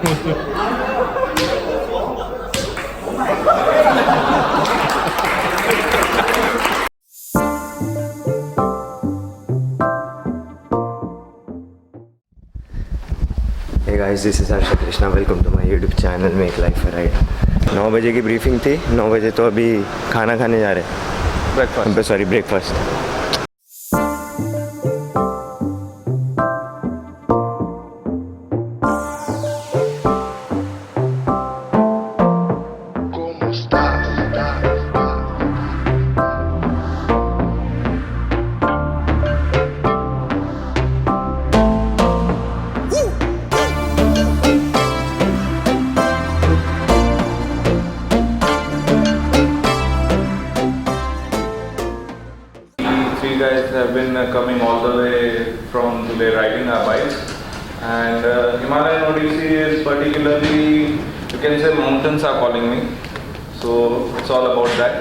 Hey guys, this is Harsha Krishna. Welcome to my YouTube channel Make Life a Ride. 9 बजे की briefing थी. 9 बजे तो अभी खाना खाने जा रहे हैं. Breakfast. You guys have been coming all the way from today riding our bikes, and Himalayan Odyssey is particularly, you can say, mountains are calling me, so it's all about that.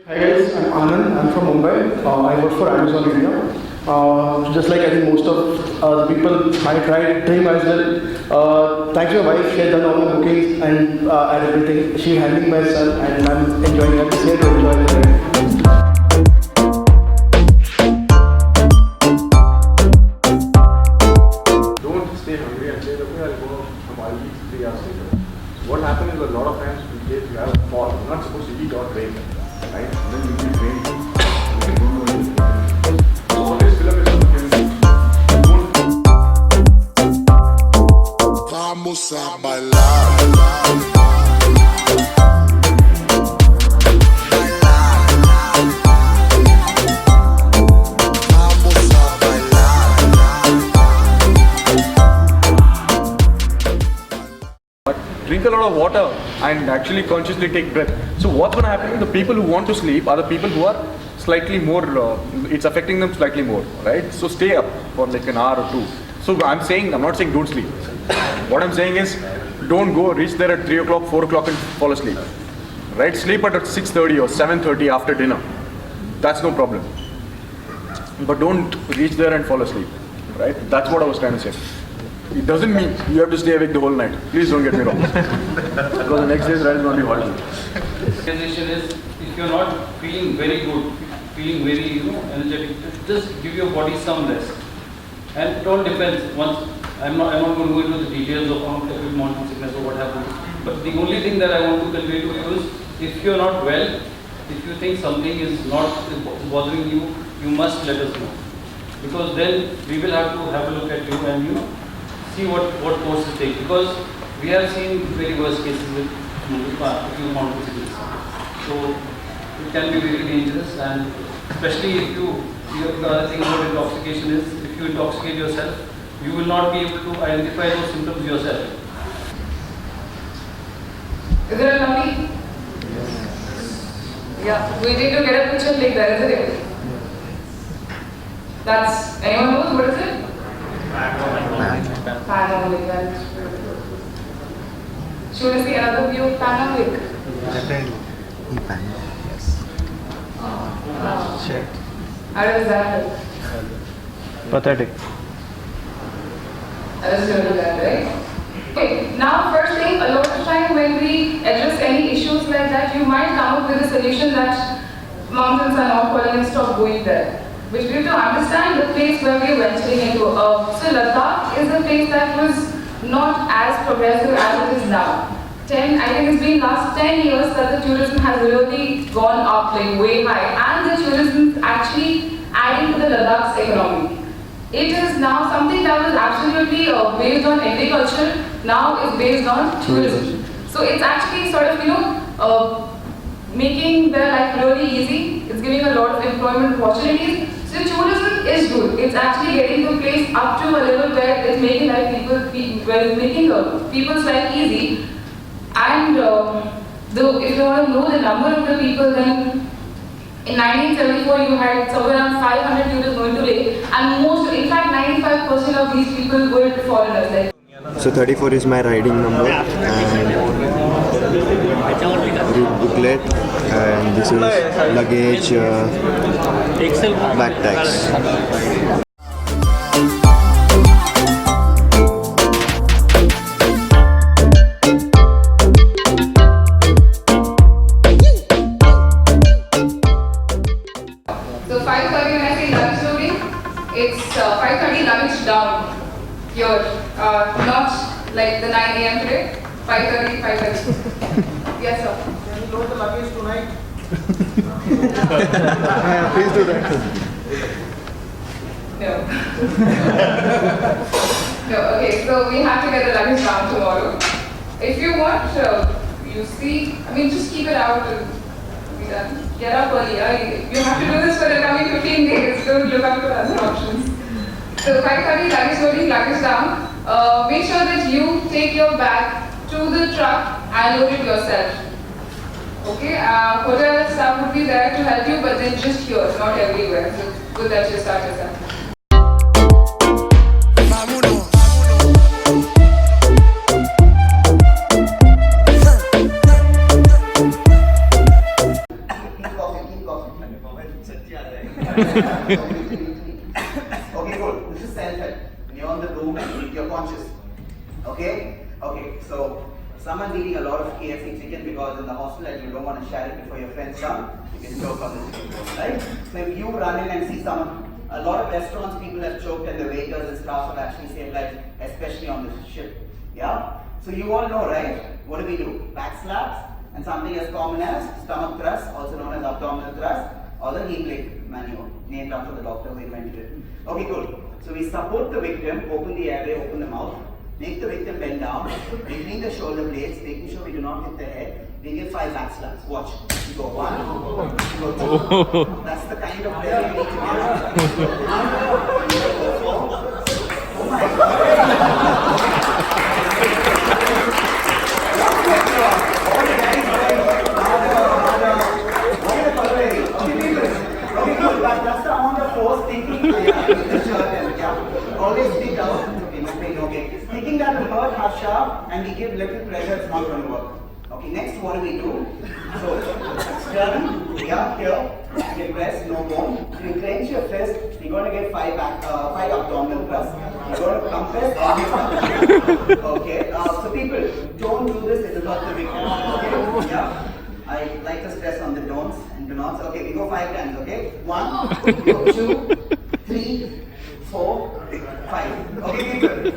Hi guys, I'm Anand. I'm from Mumbai. I work for Amazon India. Just like I think most of the people, I tried dream as well. Thanks to my wife, she has done all my bookings and everything. She's handling my son, and I'm enjoying it. I'm just here to enjoy the ride. What happens is a lot of times in case you have a fall, you're not supposed to eat or drink, right? And then you can drink. So always fill up yourself. Vamos a bailar. Drink a lot of water and actually consciously take breath. So what's going to happen is the people who want to sleep are the people who are slightly more, it's affecting them slightly more, right? So stay up for like an hour or two. So I'm not saying don't sleep. What I'm saying is don't go reach there at 3 o'clock, 4 o'clock and fall asleep, right? Sleep at 6:30 or 7:30 after dinner. That's no problem. But don't reach there and fall asleep, right? That's what I was trying to say. It doesn't mean you have to stay awake the whole night. Please don't get me wrong. Because the next day's ride is going to be horrible. Organization is, if you're not feeling very good, feeling very energetic, just give your body some rest. And it all depends. I'm not going to go into the details of acute mountain sickness or what happens. But the only thing that I want to convey to you is, if you're not well, if you think something is not bothering you, you must let us know. Because then we will have to have a look at you and see what course to take, because we have seen very worst cases with acute mountain sickness. So it can be very dangerous, and especially if the other thing about intoxication is, if you intoxicate yourself, you will not be able to identify those symptoms yourself. Is it a lovely? Yes. Yeah, we need to get a picture like that, isn't it? That's, anyone knows what is it? Panoramic. Should we see another view of panoramic? Definitely. Yes. Shit. How does that look? Pathetic. That is really bad, right? Okay, now first thing, a lot of time when we address any issues like that, you might come up with a solution that mountains are not calling and stop going there. Which we have to understand the place where we are venturing into. So Ladakh is a place that was not as progressive as it is now. I think it's been last 10 years that the tourism has really gone up like way high, and the tourism is actually adding to the Ladakh's economy. It is now something that was absolutely based on agriculture, now is based on tourism. So it's actually sort of, making their life really easy. It's giving a lot of employment opportunities. So tourism is good. It's actually getting the place up to a level where it's making people's life easy. And if you want to know the number of the people, then in 1974 you had somewhere around 500 tourists going to Leh, and in fact 95% of these people were foreigners. So 34 is my riding number and route booklet, and this is luggage, backpacks. Like the 9 a.m. today? 5:30, 5:30. Yes, sir. Can you load the luggage tonight? Please do that. No. No, okay, so we have to get the luggage down tomorrow. If you want, you see, I mean, just keep it out and be done. Get up early. You have to do this for the coming 15 days. Don't look up for other options. So 5:30, luggage loading, luggage down. Make sure that you take your bag to the truck and load it yourself. Okay, hotel staff would be there to help you, but then just here, not everywhere. So it's good that you start yourself. Okay, cool. This is self-help. When you're on the room and you're conscious. Okay? Okay, so someone's eating a lot of KFC chicken because in the hostel and you don't want to share it before your friends come, you can choke on the chicken, right? So if you run in and see someone, a lot of restaurants people have choked and the waiters and staff have actually saved lives, especially on this ship. Yeah? So you all know, right? What do we do? Back slaps and something as common as stomach thrust, also known as abdominal thrust, or the Heimlich maneuver, named after the doctor who invented it. Okay, cool. So we support the victim, open the airway, open the mouth, make the victim bend down, between the shoulder blades, making sure we do not hit the head. We give 5 back slaps. Watch. You go 1, you go 2. That's the kind of pressure you need to get. You go 4. Oh my God. That's the amount of force thinking. Always stick down. Okay. Thinking that will hurt, have sharp, and we give little pressure, it's not going to work. Okay, next what do we do? So, sternum, yeah, here, you can press, no bone. So you clench your fist, you're going to get 5 abdominal thrusts. You're going to compress on your stomach. Okay, so people, don't do this, it will hurt the victim. Okay, yeah. I like to stress on the don'ts and do nots. Okay, we go 5 times, okay? 1, 2, 3, 4, 5. Okay, people.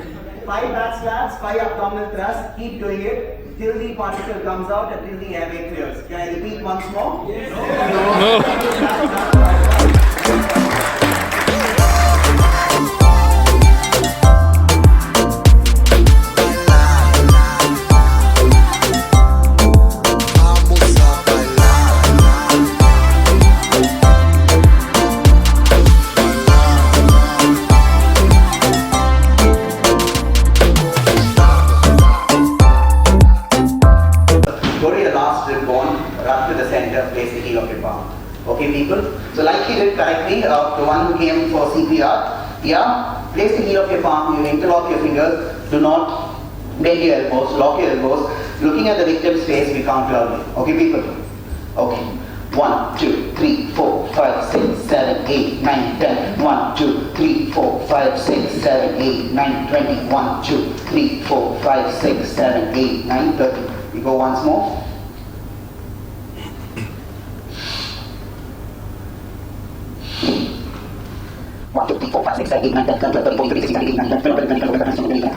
5 back slaps, 5 abdominal thrusts. Keep doing it till the particle comes out and till the airway clears. Can I repeat once more? Yes. No. Okay, people. So, like he did correctly, the one who came for CPR, yeah, place the heel of your palm, you interlock your fingers, do not bend your elbows, lock your elbows. Looking at the victim's face, we count loudly. Okay, people. Okay. 1, 2, 3, 4, 5, 6, 7, 8, 9, 10. 1, 2, 3, 4, 5, 6, 7, 8, 9, 20. 1, 2, 3, 4, 5, 6, 7, 8, 9, 30. We go once more. 1, 2, 3, 4, 5, 6, 7, 8, 9, 10, 11, 12, 13, 14, 15, 16, 17, 18, 19, 20, 21, 22, 23,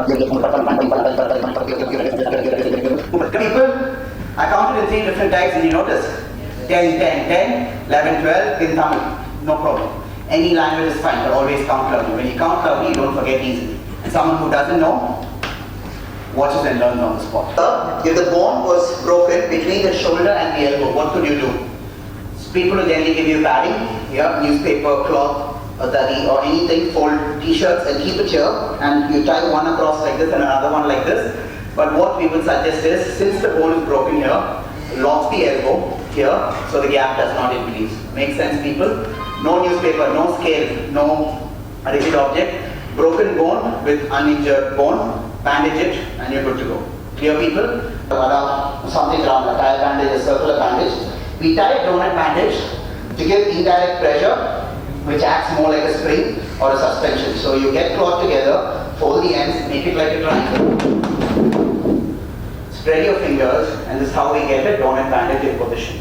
24, 25, people, I counted in 3 different types and you notice 10, 10, 10, 11, 12 in Tamil, no problem. Any language is fine, but always count loudly. When you count loudly, you don't forget easily. And someone who doesn't know, watches and learns on the spot. If the bone was broken between the shoulder and the elbow, what could you do? People will generally give you padding, yeah, newspaper, cloth, or daddy, or anything, fold t-shirts and keep it here, and you tie one across like this and another one like this. But what we would suggest is, since the bone is broken here, lock the elbow here so the gap does not increase. Make sense, people? No newspaper, no scale, no rigid object. Broken bone with uninjured bone, bandage it, and you're good to go. Clear, people? Something around a tire bandage, a circular bandage. We tie a donut bandage to give indirect pressure, which acts more like a spring or a suspension. So you get cloth together, fold the ends, make it like a triangle. Spread your fingers, and this is how we get a donut bandage in position.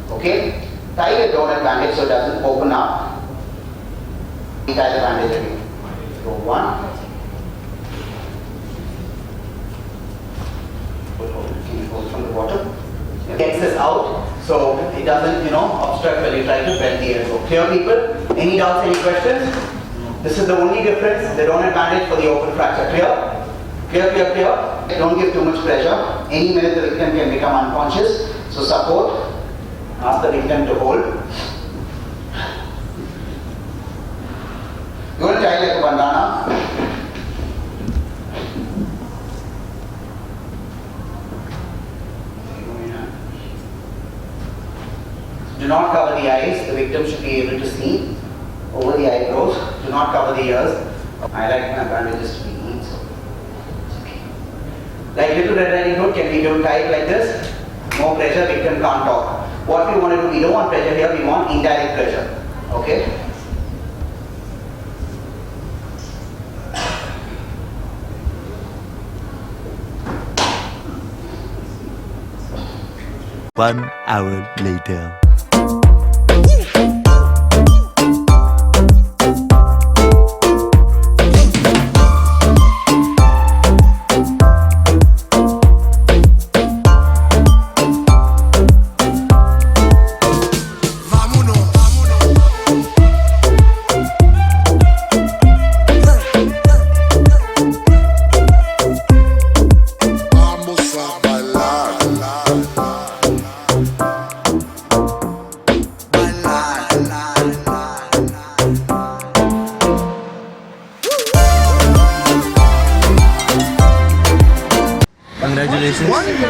Okay? Tie a donut bandage so it doesn't open up. We tie the bandage again. So 1, doesn't, obstruct when you try to bend the elbow. Clear, people? Any doubts, any questions? This is the only difference, the own advantage for the open fracture. Clear? Clear, clear, clear. Don't give too much pressure. Any minute the victim can become unconscious. So support. Ask the victim to hold. You want to tie like a bandana. Do not cover the eyes. The victim should be able to see over the eyebrows. Do not cover the ears. I like my bandages to be neat. So it's okay. Like Little Red Riding Hood, can we do tight like this? No pressure, victim can't talk. What we want to do, we don't want pressure here, we want indirect pressure. Okay? One hour later.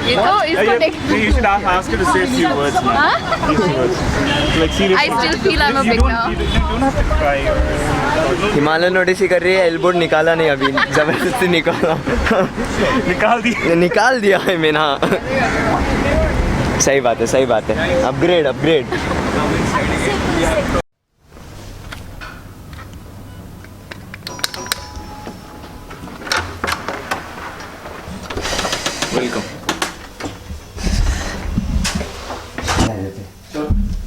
ये तो इसको देख You should ask her to say a few words. Few words. Like seriously. I still feel I'm a big now. You don't have to cry. Himalayan Odyssey कर रही है, एल्बोर्ड निकाला नहीं अभी, जबरदस्ती निकाला। निकाल दिया है मैंने। हाँ सही बात है, सही बात है। Upgrade upgrade. Welcome.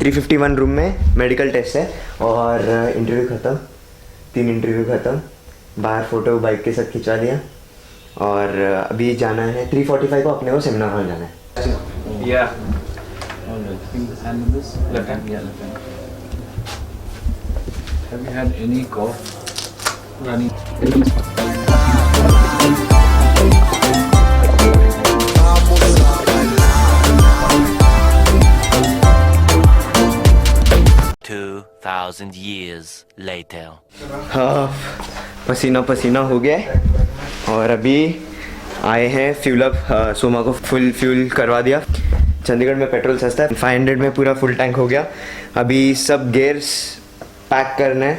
351 रूम में मेडिकल टेस्ट है और इंटरव्यू ख़त्म, 3 इंटरव्यू ख़त्म, बाहर फ़ोटो बाइक के साथ खिंचवा दिया और अभी जाना है 3:45 को अपने को सेमिनार हॉल जाना है। Yeah. And this left hand? Yeah, left hand. Have you had any cough running? 2,000 years later. हाँ पसीना पसीना हो गया है और अभी आए हैं फ्यूल अप। सोमा को फुल फ्यूल करवा दिया। चंडीगढ़ में पेट्रोल सस्ता है, 500 में पूरा फुल टैंक हो गया। अभी सब गियर्स पैक करना है,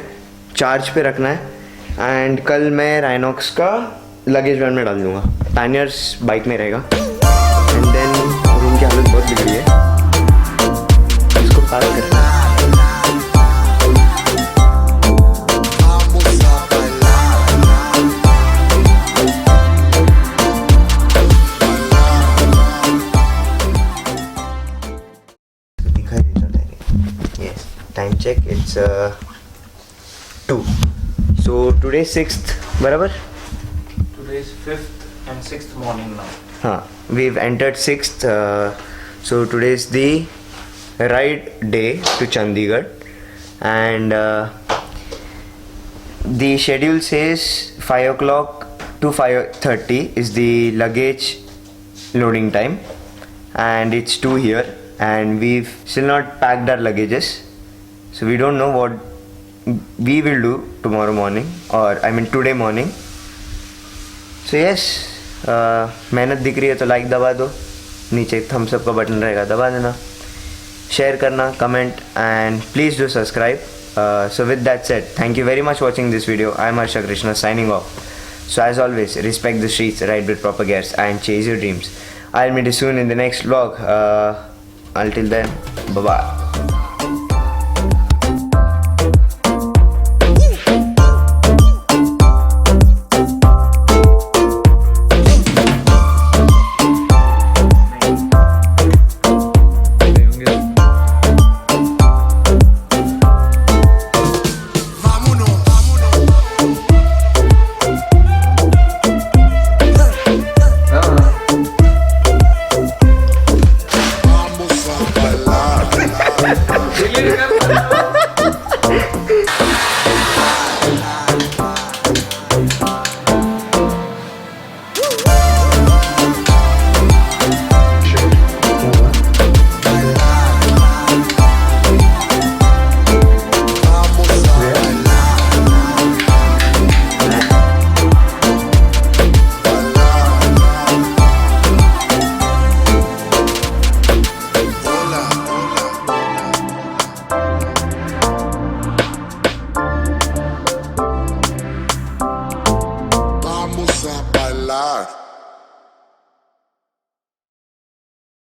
चार्ज पे रखना है एंड कल मैं राइनॉक्स का लगेज वैन में डाल दूँगा। पैनियर्स बाइक में रहेगा एंड देन रूम की हालत बहुत बिगड़ी है, इसको पैक करना है। Time check, it's 2. So today 6th, बराबर? Today is 5th and 6th morning now. हाँ, we've entered 6th. So today is the ride day to Chandigarh and the schedule says 5 o'clock to 5:30 is the luggage loading time and it's 2 here and we've still not packed our luggages. So we don't know what we will do tomorrow morning or I mean today morning. So yes, मेहनत दिख रही है तो like दबा दो, नीचे Thums up का button रहेगा दबा देना, शेयर करना, comment and please do subscribe. So with that said, thank you very much for watching this video. I am Harsha Krishna signing off. So as always, respect the streets, ride with proper gears and chase your dreams. I'll meet you soon in the next vlog. Until then, bye bye. Bye. God.